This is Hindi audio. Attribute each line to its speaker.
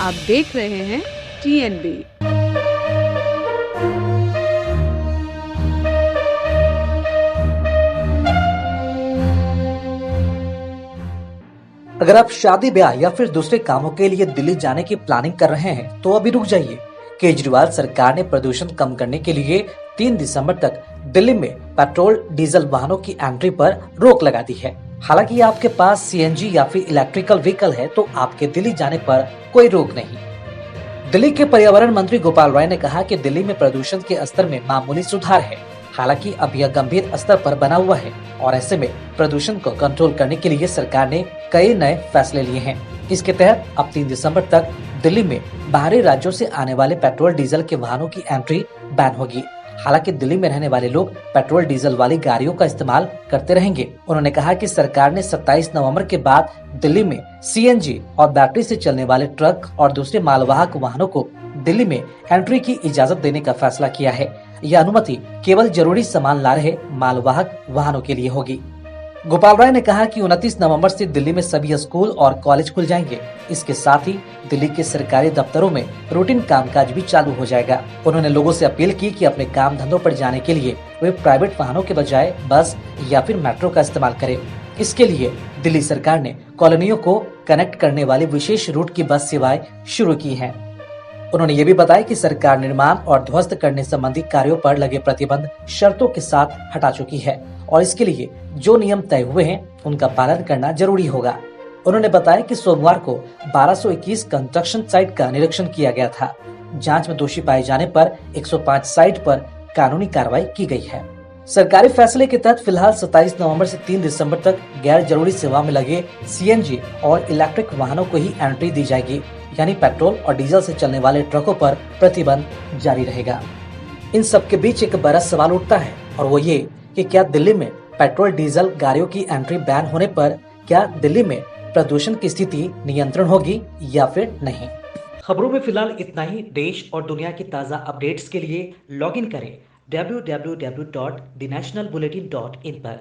Speaker 1: आप देख रहे हैं TNB।
Speaker 2: अगर आप शादी ब्याह या फिर दूसरे कामों के लिए दिल्ली जाने की प्लानिंग कर रहे हैं तो अभी रुक जाइए। केजरीवाल सरकार ने प्रदूषण कम करने के लिए 3 दिसंबर तक दिल्ली में पेट्रोल डीजल वाहनों की एंट्री पर रोक लगा दी है। हालांकि आपके पास सीएनजी या फिर इलेक्ट्रिकल व्हीकल है तो आपके दिल्ली जाने पर कोई रोक नहीं। दिल्ली के पर्यावरण मंत्री गोपाल राय ने कहा कि दिल्ली में प्रदूषण के स्तर में मामूली सुधार है। हालांकि अब यह गंभीर स्तर पर बना हुआ है और ऐसे में प्रदूषण को कंट्रोल करने के लिए सरकार ने कई नए फैसले लिए हैं। इसके तहत अब 3 दिसंबर तक दिल्ली में बाहरी राज्यों से आने वाले पेट्रोल डीजल के वाहनों की एंट्री बैन होगी। हालांकि दिल्ली में रहने वाले लोग पेट्रोल डीजल वाली गाड़ियों का इस्तेमाल करते रहेंगे। उन्होंने कहा कि सरकार ने 27 नवंबर के बाद दिल्ली में सीएनजी और बैटरी से चलने वाले ट्रक और दूसरे मालवाहक वाहनों को दिल्ली में एंट्री की इजाजत देने का फैसला किया है। यह अनुमति केवल जरूरी सामान ला रहे मालवाहक वाहनों के लिए होगी। गोपाल राय ने कहा कि 29 नवंबर से दिल्ली में सभी स्कूल और कॉलेज खुल जाएंगे। इसके साथ ही दिल्ली के सरकारी दफ्तरों में रूटीन कामकाज भी चालू हो जाएगा। उन्होंने लोगों से अपील की कि अपने काम धंधों पर जाने के लिए वे प्राइवेट वाहनों के बजाय बस या फिर मेट्रो का इस्तेमाल करें। इसके लिए दिल्ली सरकार ने कॉलोनियों को कनेक्ट करने वाली विशेष रूट की बस सेवाएं शुरू की हैं। उन्होंने ये भी बताया कि सरकार निर्माण और ध्वस्त करने संबंधी कार्यों पर लगे प्रतिबंध शर्तों के साथ हटा चुकी है और इसके लिए जो नियम तय हुए हैं उनका पालन करना जरूरी होगा। उन्होंने बताया कि सोमवार को 1221 कंस्ट्रक्शन साइट का निरीक्षण किया गया था। जांच में दोषी पाए जाने पर 105 साइट पर कानूनी कार्रवाई की गई है। सरकारी फैसले के तहत फिलहाल 27 नवंबर से 3 दिसंबर तक गैर जरूरी सेवा में लगे सीएनजी और इलेक्ट्रिक वाहनों को ही एंट्री दी जाएगी, यानी पेट्रोल और डीजल से चलने वाले ट्रकों पर प्रतिबंध जारी रहेगा। इन सब के बीच एक बड़ा सवाल उठता है और वो ये कि क्या दिल्ली में पेट्रोल डीजल गाड़ियों की एंट्री बैन होने पर क्या दिल्ली में प्रदूषण की स्थिति नियंत्रण होगी या फिर नहीं। खबरों में फिलहाल इतना ही। देश और दुनिया की ताज़ा अपडेट्स के लिए लॉगिन करें www.thenationalbulletin.in पर।